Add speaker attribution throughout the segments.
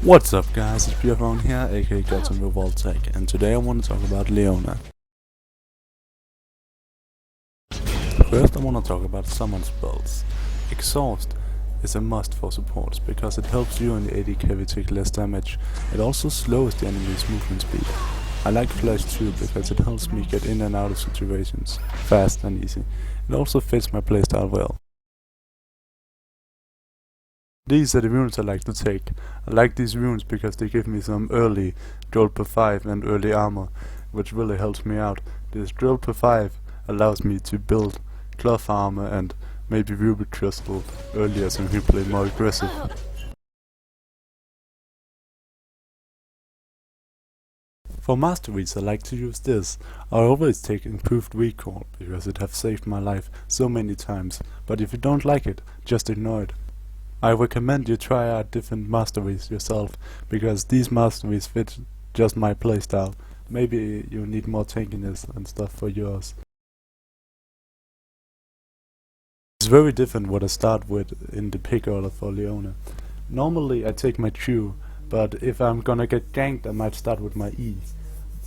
Speaker 1: What's up guys, it's Bjorn here, aka Got some Revolt Tech, and today I want to talk about Leona. First I want to talk about summon spells. Exhaust is a must for supports, because it helps you and the AD carry take less damage. It also slows the enemy's movement speed. I like Flash too, because it helps me get in and out of situations, fast and easy. It also fits my playstyle well. These are the runes I like to take. I like these runes because they give me some early drill per 5 and early armor, which really helps me out. This drill per 5 allows me to build cloth armor and maybe ruby crystal earlier, so he play more aggressive. For masteries I like to use this. I always take improved recall because it has saved my life so many times, but if you don't like it, just ignore it. I recommend you try out different masteries yourself, because these masteries fit just my playstyle. Maybe you need more tankiness and stuff for yours. It's very different what I start with in the pick order for Leona. Normally I take my Q, but if I'm gonna get ganked I might start with my E.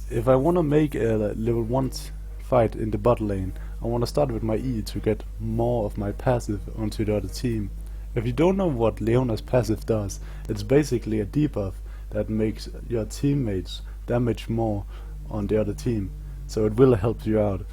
Speaker 1: If I wanna make a level 1 fight in the bot lane, I wanna start with my E to get more of my passive onto the other team. If you don't know what Leona's passive does, it's basically a debuff that makes your teammates damage more on the other team, so it will help you out.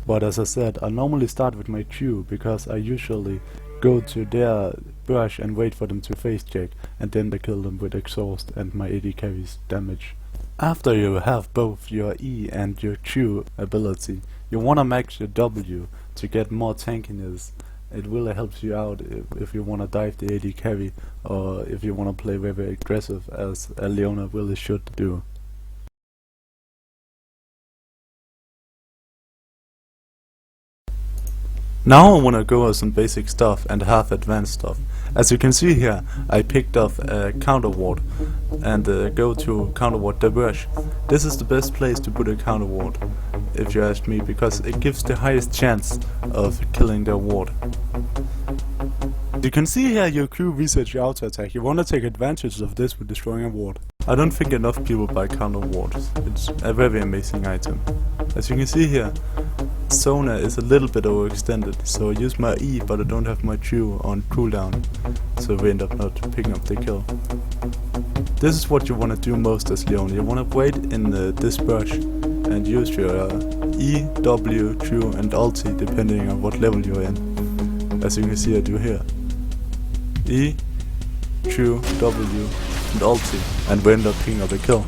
Speaker 1: But as I said, I normally start with my Q, because I usually go to their brush and wait for them to face check, and then I kill them with exhaust and my AD carries damage. After you have both your E and your Q ability, you wanna max your W to get more tankiness. It really helps you out if you wanna dive the AD carry, or if you wanna play very aggressive, as a Leona really should do. Now I wanna go over some basic stuff and half advanced stuff. As you can see here, I picked up a counter ward and go to counter ward the brush. This is the best place to put a counter ward, if you ask me, because it gives the highest chance of killing their ward. You can see here your Q research your auto attack. You wanna take advantage of this with destroying a ward. I don't think enough people buy counter wards. It's a very amazing item. As you can see here, Sona is a little bit overextended, so I use my E but I don't have my Q on cooldown, so we end up not picking up the kill. This is what you wanna do most as Leona. You wanna wait in this brush and use your E, W, Q and ulti depending on what level you're in. As you can see I do here. E, Q, W and ulti, and we end up picking up the kill.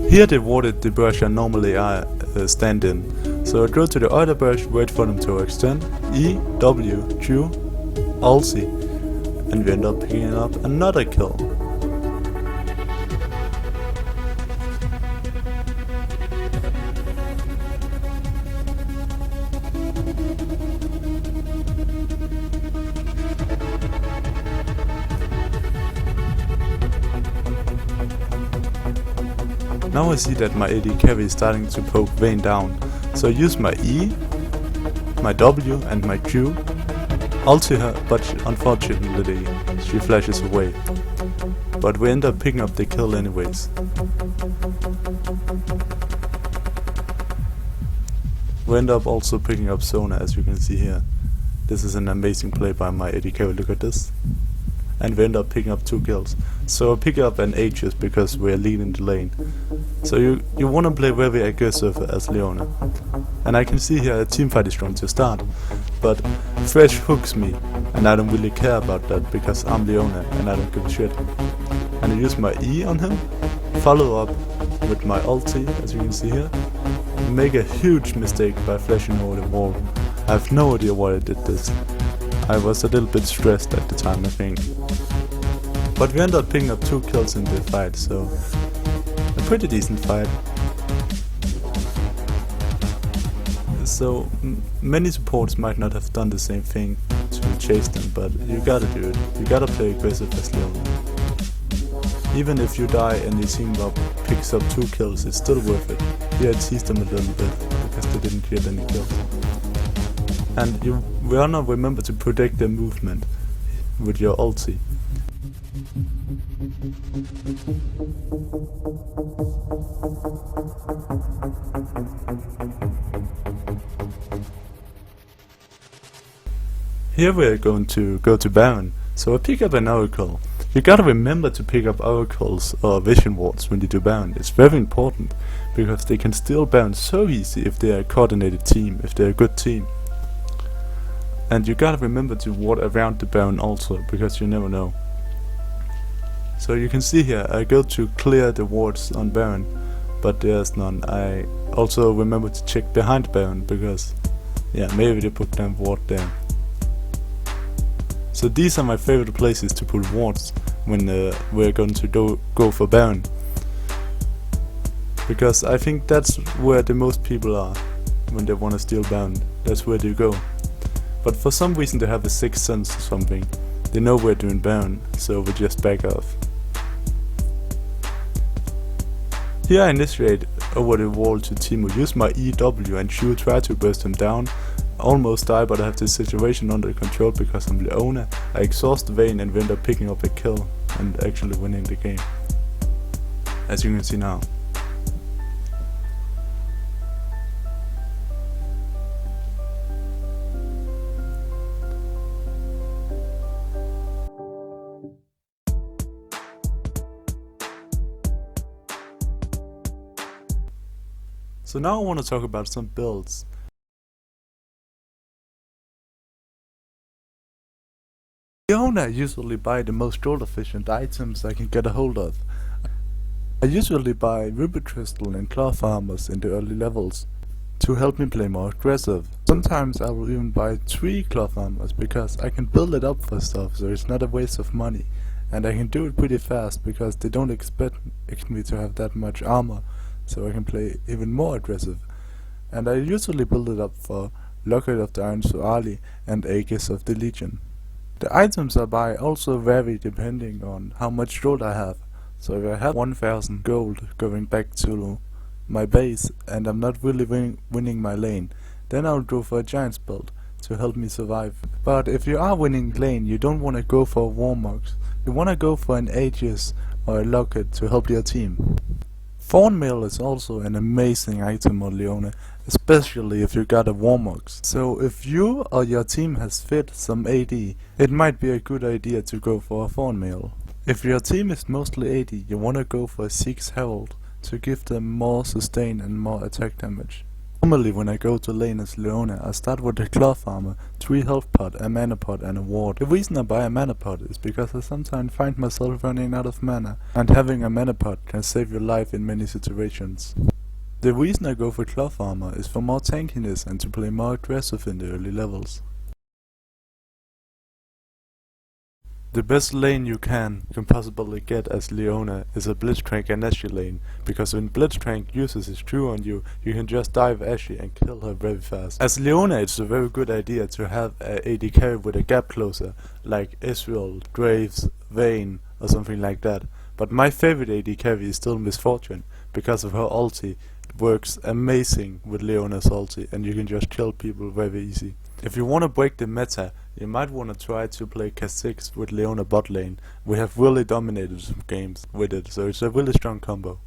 Speaker 1: Here they warded the brush I normally stand in, so I go to the other brush, wait for them to extend, E, W, Q, ulti, and we end up picking up another kill. Now I see that my AD carry is starting to poke Vayne down, so I use my E, my W and my Q, ulti her, but unfortunately she flashes away. But we end up picking up the kill anyways. We end up also picking up Sona, as you can see here. This is an amazing play by my AD carry, look at this. And we end up picking up 2 kills. So I pick up an Aegis because we're leading the lane. So you wanna play very aggressive as Leona. And I can see here a teamfight is going to start, but Fresh hooks me, and I don't really care about that because I'm Leona and I don't give a shit. And I use my E on him, follow up with my ulti, as you can see here, and make a huge mistake by flashing over the wall. I have no idea why I did this. I was a little bit stressed at the time, I think. But we ended up picking up 2 kills in the fight, so a pretty decent fight. So many supports might not have done the same thing to chase them, but you gotta do it. You gotta play aggressive as Leona. Even if you die and the team up picks up 2 kills, it's still worth it. Here it sees them a little bit, because they didn't get any kills. And you wanna remember to protect their movement with your ulti. Here we are going to go to Baron, so I pick up an oracle. You gotta remember to pick up oracles or vision wards when you do Baron. It's very important, because they can steal Baron so easy if they are a coordinated team, if they're a good team. And you gotta remember to ward around the Baron also, because you never know. So you can see here, I go to clear the wards on Baron, but there's none. I also remember to check behind Baron, because yeah, maybe they put them ward there. So these are my favorite places to put wards when we're going to go for Baron. Because I think that's where the most people are when they want to steal Baron. That's where they go. But for some reason they have a sixth sense or something. They know we're doing Baron, so we just back off. Here I initiate over the wall to Timo, use my EW and shoot, try to burst him down. Almost die, but I have this situation under control because I'm Leona. I exhaust the Vayne and end up picking up a kill and actually winning the game, as you can see now. So now I want to talk about some builds. Leona usually buy the most gold efficient items I can get a hold of. I usually buy ruby crystal and cloth armors in the early levels to help me play more aggressive. Sometimes I will even buy 3 cloth armors because I can build it up for stuff, so it's not a waste of money. And I can do it pretty fast because they don't expect me to have that much armor, so I can play even more aggressive. And I usually build it up for Locket of the Iron Suali and Aegis of the Legion. The items I buy also vary depending on how much gold I have. So if I have 1000 gold going back to my base and I'm not really winning my lane, then I'll go for a Giants build to help me survive. But if you are winning lane, you don't want to go for a Warmox. You want to go for an Aegis or a Locket to help your team. Thorn Mail is also an amazing item on Leona, especially if you got a Warmox. So if you or your team has fit some AD, it might be a good idea to go for a Thorn Mail. If your team is mostly AD, you wanna go for a 6 Herald to give them more sustain and more attack damage. Normally when I go to lane as Leona, I start with a cloth armor, 3 health pot, a mana pot and a ward. The reason I buy a mana pot is because I sometimes find myself running out of mana, and having a mana pot can save your life in many situations. The reason I go for cloth armor is for more tankiness and to play more aggressive in the early levels. The best lane you can possibly get as Leona is a Blitzcrank and Ashy lane, because when Blitzcrank uses his Q on you, you can just dive Ashy and kill her very fast. As Leona, it's a very good idea to have a AD carry with a gap closer, like Israel, Graves, Vayne, or something like that. But my favorite AD carry is still Misfortune, because of her ulti. It works amazing with Leona's ulti, and you can just kill people very easy. If you want to break the meta, you might want to try to play K6 with Leona bot lane. We have really dominated some games with it, so it's a really strong combo.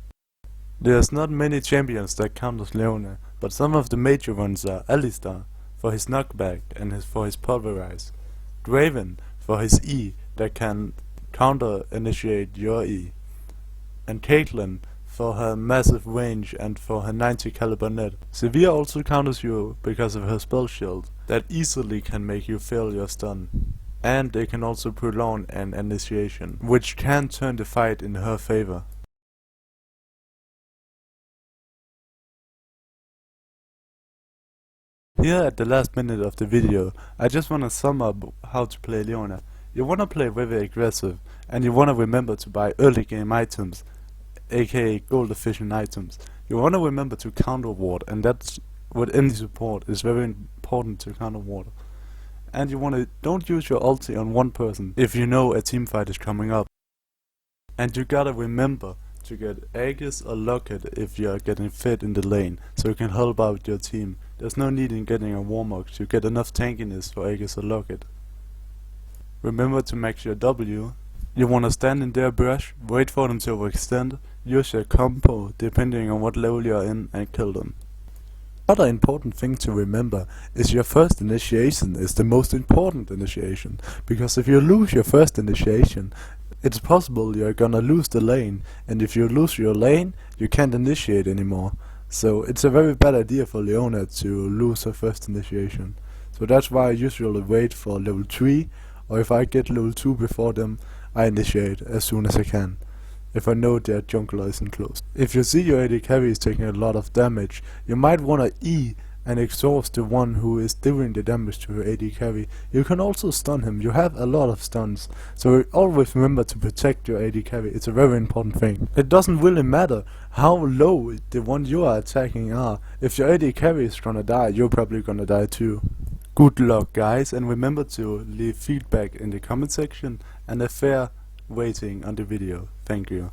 Speaker 1: There's not many champions that counters Leona, but some of the major ones are Alistar for his knockback and for his pulverize, Draven for his E that can counter initiate your E, and Caitlyn for her massive range and for her 90 caliber net. Severe also counters you because of her spell shield that easily can make you fail your stun. And they can also prolong an initiation, which can turn the fight in her favor. Here at the last minute of the video, I just wanna sum up how to play Leona. You wanna play very aggressive, and you wanna remember to buy early game items, aka gold efficient items. You wanna remember to counter ward, and that's with any support is very important to counter ward. And you wanna don't use your ulti on one person if you know a team fight is coming up. And you gotta remember to get Aegis or Locket if you are getting fed in the lane, so you can help out your team. There's no need in getting a Warmog to get enough tankiness for Aegis or Locket. Remember to max your W. You wanna stand in their brush, wait for them to overextend, use your combo depending on what level you are in, and kill them. Another important thing to remember is your first initiation is the most important initiation, because if you lose your first initiation, it's possible you're gonna lose the lane, and if you lose your lane, you can't initiate anymore. So it's a very bad idea for Leona to lose her first initiation. So that's why I usually wait for level 3, or if I get level 2 before them, I initiate as soon as I can, if I know their jungler isn't close. If you see your AD carry is taking a lot of damage, you might wanna E and exhaust the one who is doing the damage to your AD carry. You can also stun him, you have a lot of stuns, so always remember to protect your AD carry, it's a very important thing. It doesn't really matter how low the one you are attacking are, if your AD carry is gonna die, you're probably gonna die too. Good luck guys, and remember to leave feedback in the comment section and a fair rating on the video. Thank you.